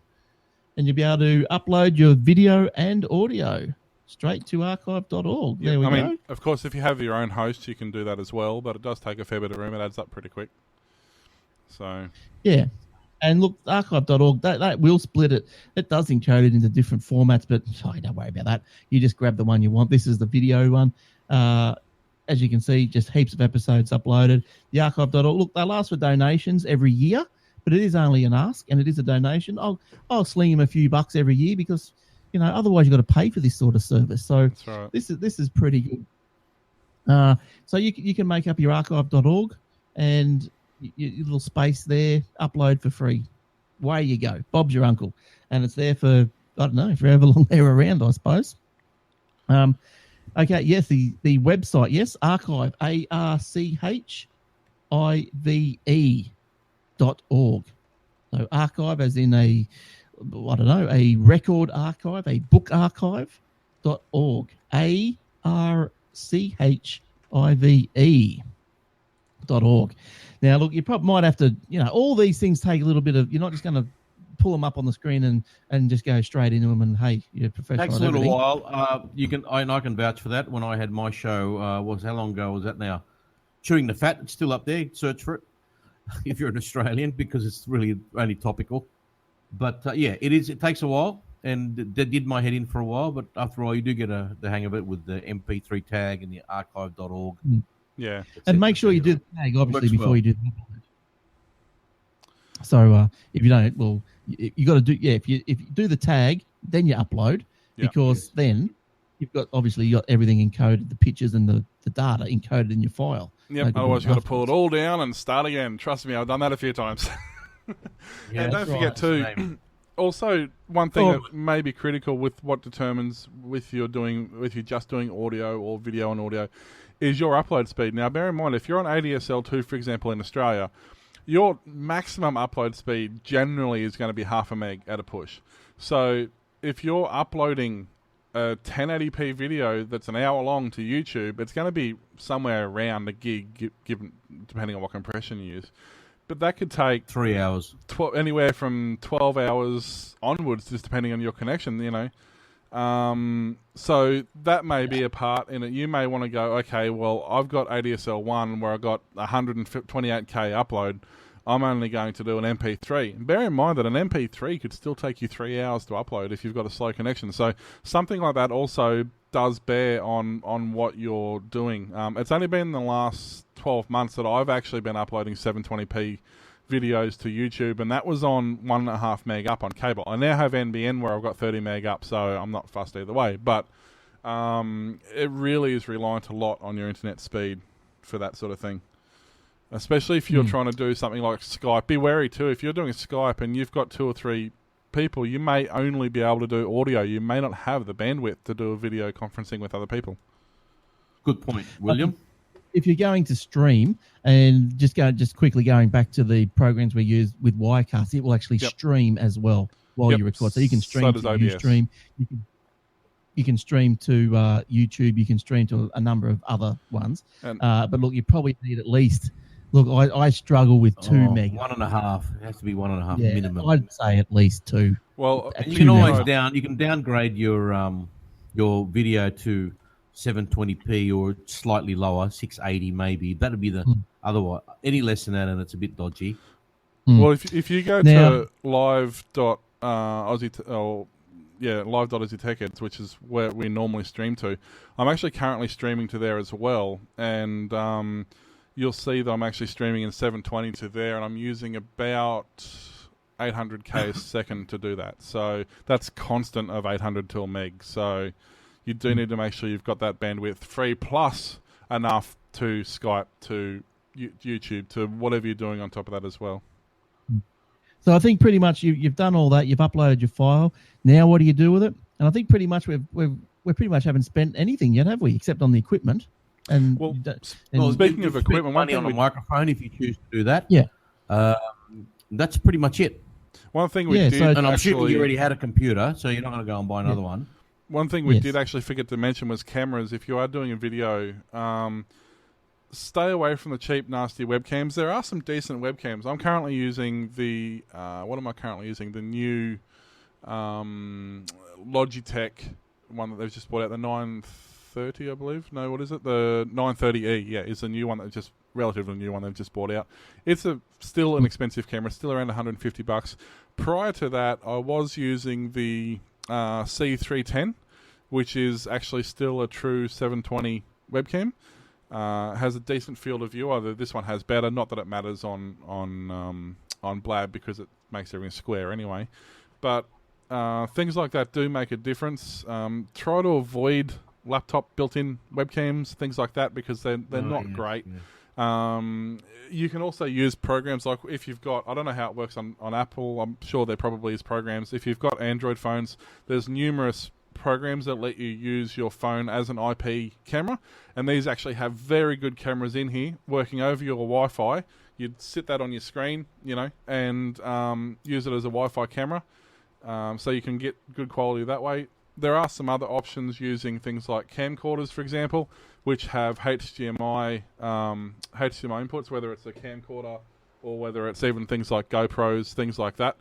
and you'll be able to upload your video and audio straight to archive.org. There we go. Of course, if you have your own host, you can do that as well, but it does take a fair bit of room. It adds up pretty quick. So yeah. And look, archive.org, that will split it. It does encode it into different formats, but don't worry about that. You just grab the one you want. This is the video one. As you can see, just heaps of episodes uploaded. The archive.org, look, they'll ask for donations every year, but it is only an ask, and it is a donation. I'll sling him a few bucks every year because, otherwise you've got to pay for this sort of service. So that's right. This is pretty good. So you can make up your archive.org and your little space there, upload for free. Away you go. Bob's your uncle. And it's there for, I don't know, forever long they're around, I suppose. Okay, yes, the website, yes, archive, archive.org. So archive as in a record archive, a book archive.org. archive.org. Now, look, you probably might have to, all these things take a little bit of, you're not just going to pull them up on the screen and just go straight into them and, hey, you're professional. Takes a little while. I can vouch for that. When I had my show, how long ago was that now? Chewing the Fat, it's still up there. Search for it if you're an Australian because it's really only topical. But, yeah, it is. It takes a while, and that did my head in for a while. But after all, you do get the hang of it with the MP3 tag and the archive.org. Yeah. And make sure you do the tag, obviously, before you do the upload. So if you don't, well, you got to do, if you do the tag, then you upload, because then you've got everything encoded, the pictures and the data encoded in your file. Yep, otherwise you've got to pull it all down and start again. Trust me, I've done that a few times. And don't forget too, also one thing that may be critical with what determines if you're just doing audio or video and audio is your upload speed. Now bear in mind, if you're on ADSL2, for example, in Australia, your maximum upload speed generally is going to be 0.5 meg at a push. So if you're uploading a 1080p video that's an hour long to YouTube, it's going to be somewhere around a gig, given depending on what compression you use. But that could take 3 hours, anywhere from 12 hours onwards, just depending on your connection. So that may be a part in it. You may want to go, okay, well, I've got ADSL 1 where I got 128k upload. I'm only going to do an MP3. And bear in mind that an MP3 could still take you 3 hours to upload if you've got a slow connection. So something like that also does bear on what you're doing. It's only been the last 12 months that I've actually been uploading 720p videos to YouTube, and that was on 1.5 meg up on cable. I now have NBN where I've got 30 meg up, so I'm not fussed either way. But it really is reliant a lot on your internet speed for that sort of thing. Especially if you're trying to do something like Skype. Be wary too, if you're doing Skype and you've got 2 or 3 people, you may only be able to do audio. You may not have the bandwidth to do a video conferencing with other people. Good point, William. If you're going to stream, and just quickly going back to the programs we use with Wirecast, it will actually stream as well while you record. So you can stream to Ustream. You can stream to YouTube. You can stream to a number of other ones. But look, you probably need at least. Look, I struggle with 2 meg. 1.5. It has to be 1.5 minimum. I'd say at least 2. Well, you can always downgrade your video to 720p or slightly lower, 680 maybe. That'd be the otherwise. Any less than that, and it's a bit dodgy. Well, if you go to live.Aussie Tech Eds, which is where we normally stream to, I'm actually currently streaming to there as well, and you'll see that I'm actually streaming in 720 to there, and I'm using about 800k a second to do that. So that's constant of 800 to a meg. So you do need to make sure you've got that bandwidth free, plus enough to Skype, to YouTube, to whatever you're doing on top of that as well. So I think pretty much you've done all that. You've uploaded your file. Now what do you do with it? And I think pretty much we pretty much haven't spent anything yet, have we? Except on the equipment. And speaking of equipment, money on a microphone if you choose to do that. Yeah. That's pretty much it. One thing we did, and I'm assuming you already had a computer, so you're not going to go and buy another one. One thing we did actually forget to mention was cameras. If you are doing a video, stay away from the cheap, nasty webcams. There are some decent webcams. I'm currently using the what am I currently using? The new Logitech one that they've just brought out, the 930, I believe. No, what is it? The 930E. Yeah, is the new one that just relatively new one they've just brought out. It's still an expensive camera, still around $150. Prior to that, I was using the C310, which is actually still a true 720 webcam. Has a decent field of view. Although this one has better. Not that it matters on Blab because it makes everything square anyway. But things like that do make a difference. Try to avoid laptop built-in webcams, things like that, because they're not great. Yeah. You can also use programs like if you've got, I don't know how it works on Apple. I'm sure there probably is programs. If you've got Android phones, there's numerous programs that let you use your phone as an IP camera, and these actually have very good cameras in here working over your Wi-Fi. You'd sit that on your screen, and use it as a Wi-Fi camera, so you can get good quality that way. There are some other options using things like camcorders, for example, which have HDMI inputs, whether it's a camcorder or whether it's even things like GoPros, things like that.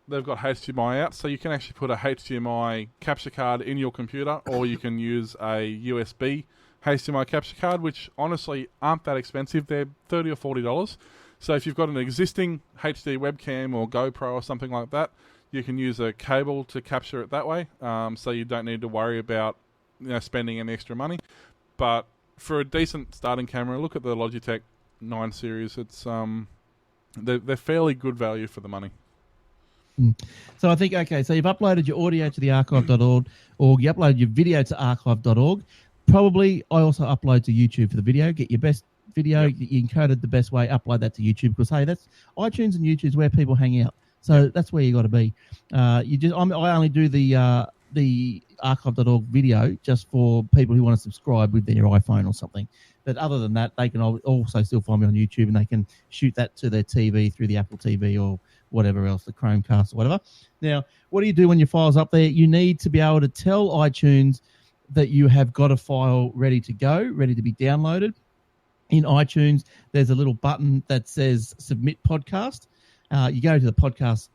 They've got HDMI out, so you can actually put a HDMI capture card in your computer, or you can use a USB HDMI capture card, which honestly aren't that expensive. They're $30 or $40. So if you've got an existing HD webcam or GoPro or something like that, you can use a cable to capture it that way, so you don't need to worry about spending any extra money. But for a decent starting camera, look at the Logitech 9 series. It's they're fairly good value for the money. So I think, okay, so you've uploaded your audio to the archive.org, or you uploaded your video to archive.org. Probably I also upload to YouTube for the video. Get your best video, you encode it the best way, upload that to YouTube, because, hey, that's iTunes and YouTube is where people hang out. So that's where you got to be. I only do the archive.org video just for people who want to subscribe with their iPhone or something. But other than that, they can also still find me on YouTube, and they can shoot that to their TV through the Apple TV or whatever else, the Chromecast or whatever. Now, what do you do when your file's up there? You need to be able to tell iTunes that you have got a file ready to go, ready to be downloaded. In iTunes, there's a little button that says Submit Podcast. You go to the podcast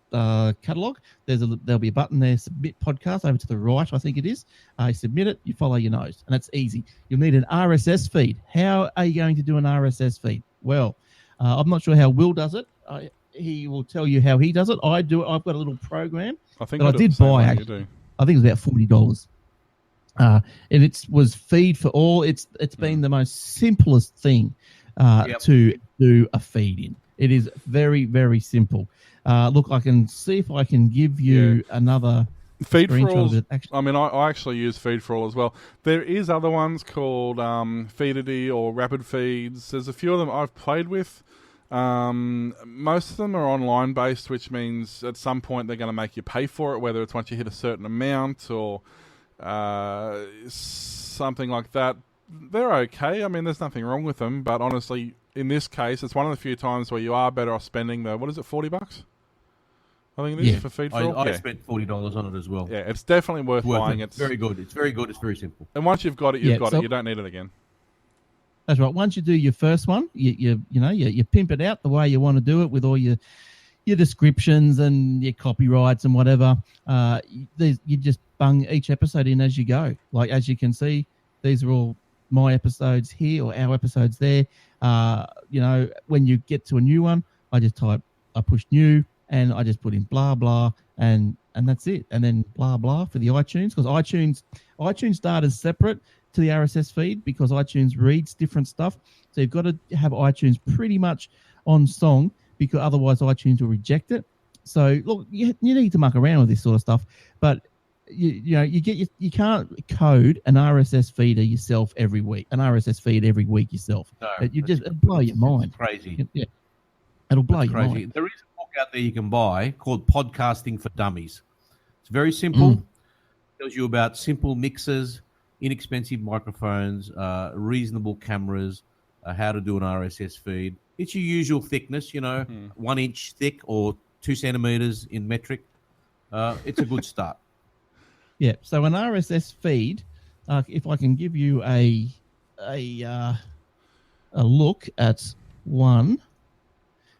catalog. There'll be a button there, Submit Podcast, over to the right, I think it is. You submit it, you follow your nose, and that's easy. You'll need an RSS feed. How are you going to do an RSS feed? Well, I'm not sure how Will does it. He will tell you how he does it. I do it. I've got a little program that I did buy. Actually, I think it was about $40. And it was Feed for All. It's been the most simplest thing to do a feed in. It is very, very simple. Look, I can see if I can give you another Feed for All. I mean, I actually use Feed for All as well. There is other ones called Feedity or Rapid Feeds. There's a few of them I've played with. Most of them are online based, which means at some point they're going to make you pay for it, whether it's once you hit a certain amount or something like that. They're okay. I mean, there's nothing wrong with them, but honestly, in this case, it's one of the few times where you are better off spending what is it, $40? I think it is for Feed for All. I spent $40 on it as well. Yeah, it's definitely worth buying. It's very good. It's very good. It's very simple. And once you've got it, you've got it. You don't need it again. That's right. Once you do your first one, you pimp it out the way you want to do it with all your descriptions and your copyrights and whatever. You just bung each episode in as you go. Like, as you can see, these are all my episodes here or our episodes there. When you get to a new one, I push new and I just put in blah, blah, and that's it. And then blah, blah for the iTunes, because iTunes data is separate to the RSS feed because iTunes reads different stuff. So you've got to have iTunes pretty much on song, because otherwise iTunes will reject it. So look, you need to muck around with this sort of stuff, but you can't code an RSS feeder yourself every week. An RSS feed every week yourself. No, it'll blow your mind. Crazy. Yeah, it'll blow your mind. There is a book out there you can buy called Podcasting for Dummies. It's very simple. It tells you about simple mixers, inexpensive microphones, reasonable cameras, how to do an RSS feed. It's your usual thickness, 1 inch thick or 2 centimeters in metric. It's a good start. Yeah. So an RSS feed, if I can give you a a look at one.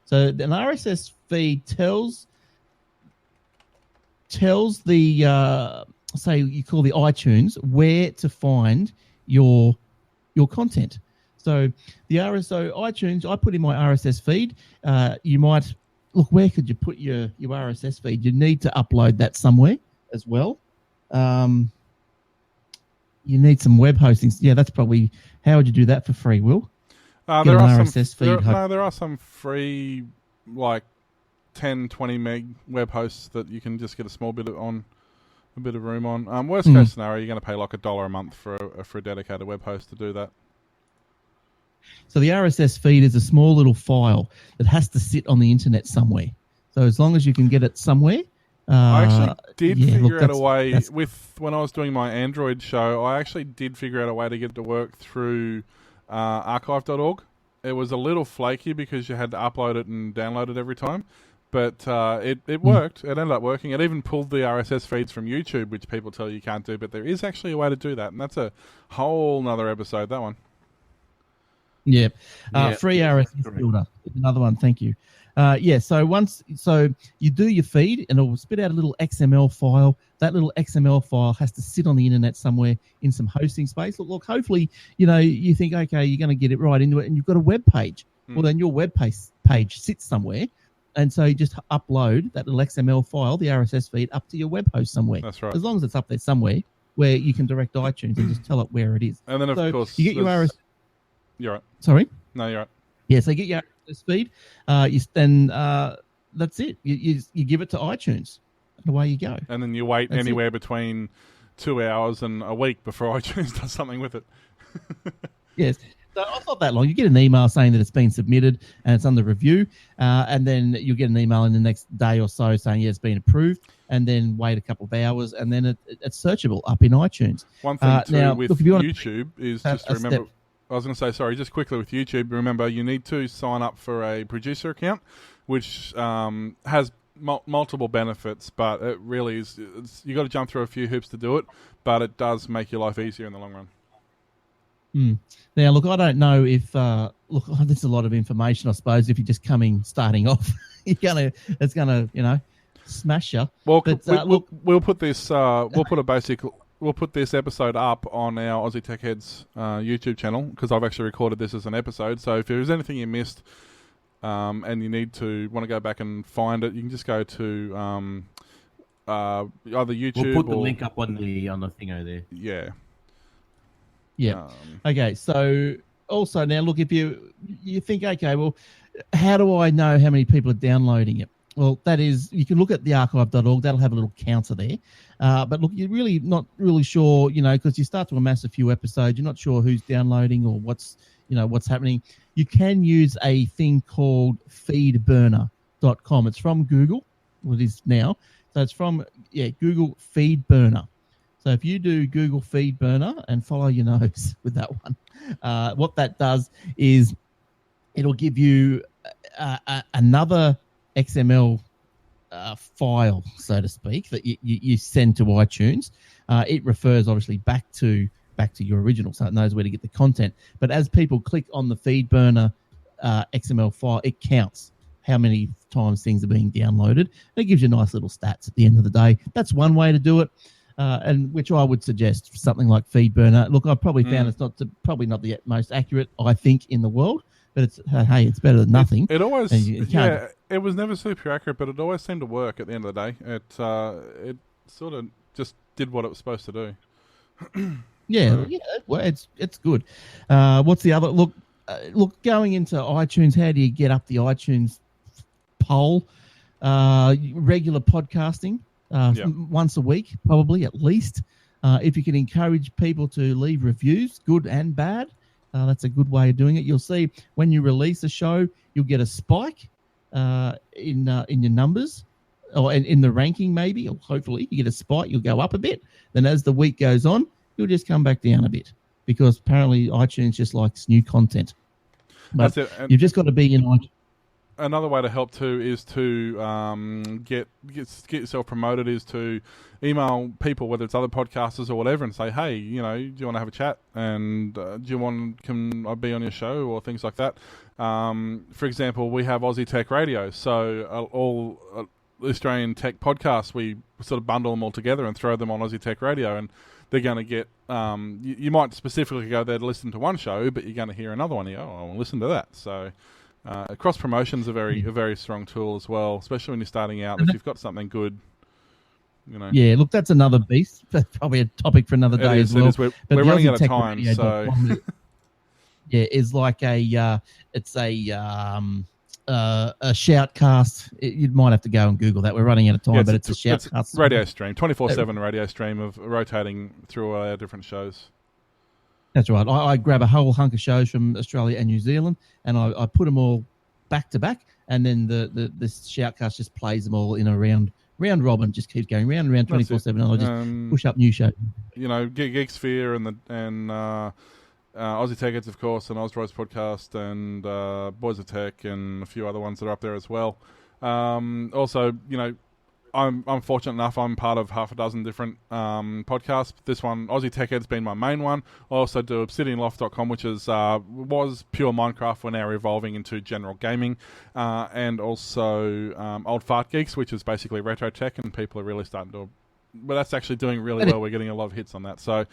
So an RSS feed tells the say you call the iTunes where to find your content. So iTunes, I put in my RSS feed. You might look, where could you put your RSS feed? You need to upload that somewhere as well. You need some web hostings. Yeah, that's probably, how would you do that for free, Will? There are some free, like 10, 20 meg web hosts that you can just get a small bit of room on. Worst case scenario, you're going to pay like $1 a month for a dedicated web host to do that. So the RSS feed is a small little file that has to sit on the internet somewhere. So as long as you can get it somewhere. I actually did figure out a way when I was doing my Android show. I actually did figure out a way to get it to work through archive.org. It was a little flaky because you had to upload it and download it every time, but it worked. It ended up working. It even pulled the RSS feeds from YouTube, which people tell you can't do, but there is actually a way to do that, and that's a whole nother episode, that one. Yeah. Free RSS builder is another one. Thank you. So you do your feed and it'll spit out a little XML file. That little XML file has to sit on the internet somewhere in some hosting space. Look, hopefully, you think, okay, you're going to get it right into it and you've got a web page. Well, then your web page sits somewhere. And so you just upload that little XML file, the RSS feed, up to your web host somewhere. That's right. As long as it's up there somewhere where you can direct iTunes and just tell it where it is. And then, of course, you get your RSS. You're right. Sorry? No, you're right. Yeah, so you get your RSS feed. That's it. You give it to iTunes. And away you go. And then you wait anywhere between 2 hours and a week before iTunes does something with it. Yes. So it's not that long. You get an email saying that it's been submitted and it's under review, and then you'll get an email in the next day or so saying, yeah, it's been approved, and then wait a couple of hours, and then it's searchable up in iTunes. One thing, too, with YouTube is just to remember... I was going to say, sorry, just quickly with YouTube, remember you need to sign up for a producer account, which has multiple benefits, but it really is, you got to jump through a few hoops to do it, but it does make your life easier in the long run. Now, look, I don't know if, there's a lot of information, I suppose, if you're just starting off, it's going to, smash you. Well, but, we'll put this, we'll put this episode up on our Aussie Tech Heads YouTube channel because I've actually recorded this as an episode. So if there's anything you missed and you want to go back and find it, you can just go to either YouTube. We'll put the link up on the thingo there. Yeah. Yeah. Okay. So also now, look, if you think, okay, well, how do I know how many people are downloading it? Well, that is, you can look at the archive.org. That'll have a little counter there. But look, you're really not really sure, because you start to amass a few episodes. You're not sure who's downloading or what's happening. You can use a thing called feedburner.com. It's from Google. Well, it is now. So it's from, Google Feedburner. So if you do Google Feedburner and follow your nose with that one, what that does is it'll give you another XML file, so to speak, that you send to iTunes. It refers obviously back to your original, so it knows where to get the content. But as people click on the Feedburner XML file, it counts how many times things are being downloaded. And it gives you nice little stats at the end of the day. That's one way to do it, and which I would suggest for something like Feedburner. Look, I've probably found it's probably not the most accurate, I think, in the world. But it's it's better than nothing. It always, it was never super accurate, but it always seemed to work at the end of the day. It sort of just did what it was supposed to do. Well, it's good. What's the other look? Going into iTunes, how do you get up the iTunes poll? Regular podcasting, once a week, probably at least. If you can encourage people to leave reviews, good and bad. That's a good way of doing it. You'll see when you release a show, you'll get a spike in your numbers or in the ranking maybe, or hopefully you get a spike. You'll go up a bit. Then as the week goes on, you'll just come back down a bit because apparently iTunes just likes new content. But you've just got to be in iTunes. another way to help too is to get yourself promoted. Is to email people, whether it's other podcasters or whatever, and say, hey, do you want to have a chat? And can I be on your show or things like that? For example, we have Aussie Tech Radio, so all Australian tech podcasts, we sort of bundle them all together and throw them on Aussie Tech Radio, and they're going to get. You might specifically go there to listen to one show, but you're going to hear another one. You go, oh, I'll listen to that. So cross promotion's a very strong tool as well, especially when you're starting out. If you've got something good, Yeah, look, that's another beast. That's probably a topic for another day as well. We're running out of time, so yeah, is like it's a shoutcast. You might have to go and Google that. We're running out of time, but it's a shoutcast. It's radio stream, 24/7 radio stream of rotating through our different shows. That's right. I grab a whole hunk of shows from Australia and New Zealand, and I put them all back to back, and then this shoutcast just plays them all in a round robin, just keeps going round and round 24/7, and I just push up new shows. Geek Sphere and Aussie Tech Heads, of course, and Osroy's podcast, and Boys of Tech, and a few other ones that are up there as well. Also, I'm fortunate enough. I'm part of half a dozen different podcasts. This one, Aussie Tech Head's been my main one. I also do ObsidianLoft.com, which was pure Minecraft. We're now evolving into general gaming, and also Old Fart Geeks, which is basically retro tech, and people are really starting to. But that's actually doing really well. We're getting a lot of hits on that. So.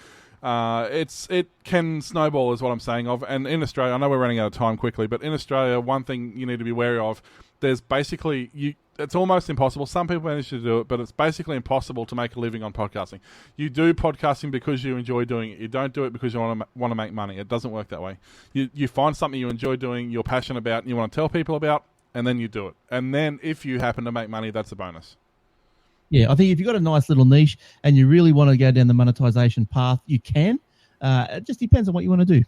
It can snowball is what I'm saying of, and in Australia, I know we're running out of time quickly, but in Australia, one thing you need to be wary of, there's basically, it's almost impossible. Some people manage to do it, but it's basically impossible to make a living on podcasting. You do podcasting because you enjoy doing it. You don't do it because you want to make money. It doesn't work that way. You find something you enjoy doing, you're passionate about, and you want to tell people about, and then you do it. And then if you happen to make money, that's a bonus. Yeah, I think if you've got a nice little niche and you really want to go down the monetization path, you can. It just depends on what you want to do.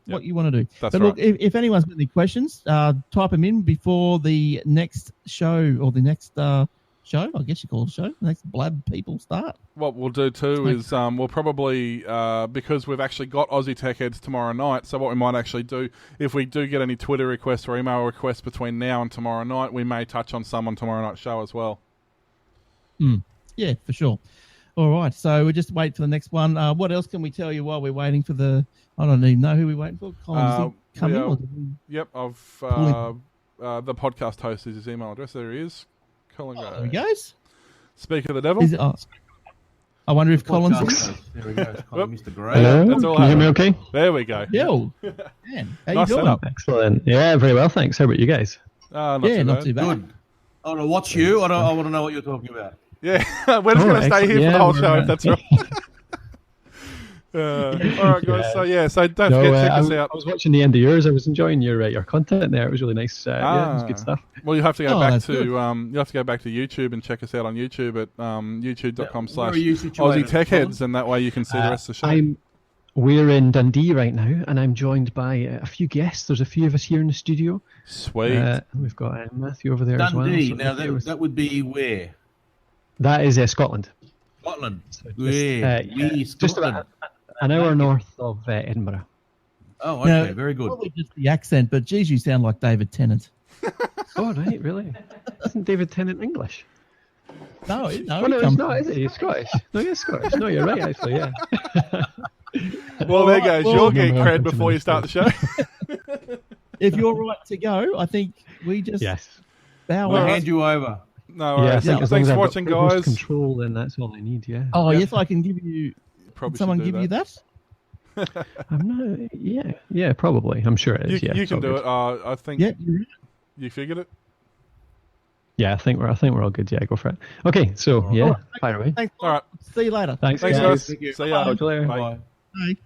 What you want to do. That's but right. Look, if anyone's got any questions, type them in before the next show or the next show, I guess you call it a show, the next Blab people start. What we'll do too is we'll probably, because we've actually got Aussie Tech Heads tomorrow night, so what we might actually do, if we do get any Twitter requests or email requests between now and tomorrow night, we may touch on some on tomorrow night's show as well. Yeah, for sure. All right, so we'll just wait for the next one. What else can we tell you while we're waiting for the... I don't even know who we're waiting for. Colin, does he come in? Yep, the podcast host is his email address. There he is. Colin there he goes. Speak of the devil. I wonder if Colin's in. There we go. Colin, Mr. Gray. Hello, that's all can you hear me okay? There we go. Yo, man, how Nice you doing? setup. Excellent. Yeah, very well, thanks. How about you guys? Not too bad. Good. I want to watch you. I want to know what you're talking about. Yeah, we're just going to stay here for the whole show, if that's right. All right, guys. So don't forget to check us out. I was watching the end of yours. I was enjoying your content there. It was really nice. Yeah, it was good stuff. Well, you have to go back to YouTube and check us out on YouTube at youtube.com/Aussie Tech Heads, and that way you can see the rest of the show. We're in Dundee right now, and I'm joined by a few guests. There's a few of us here in the studio. Sweet. We've got Matthew over there Dundee. as well. So now that would be where? That is Scotland. Scotland. So just about an hour north of Edinburgh. Oh, okay, very good. Probably just the accent, but geez, you sound like David Tennant. Oh, right, really? Isn't David Tennant English? No, he's not, is he? He's Scottish. No, he's Scottish. No, you're right, actually, yeah. Well, there goes your geek cred before you start the show. If you're right to go, I think we just bow We'll out. hand you over. No worries. Thanks for watching, guys. Control, then that's all I need, yeah. Oh, yes, I can give you... Probably someone give you that? I'm not... Yeah, probably. I'm sure it is, You can do it. I think you figured it. Yeah, I think we're all good. Yeah, go for it. Okay, so fire away. Thanks. All right. See you later. Thanks guys. guys. See ya. Talk to you later. Bye. Bye.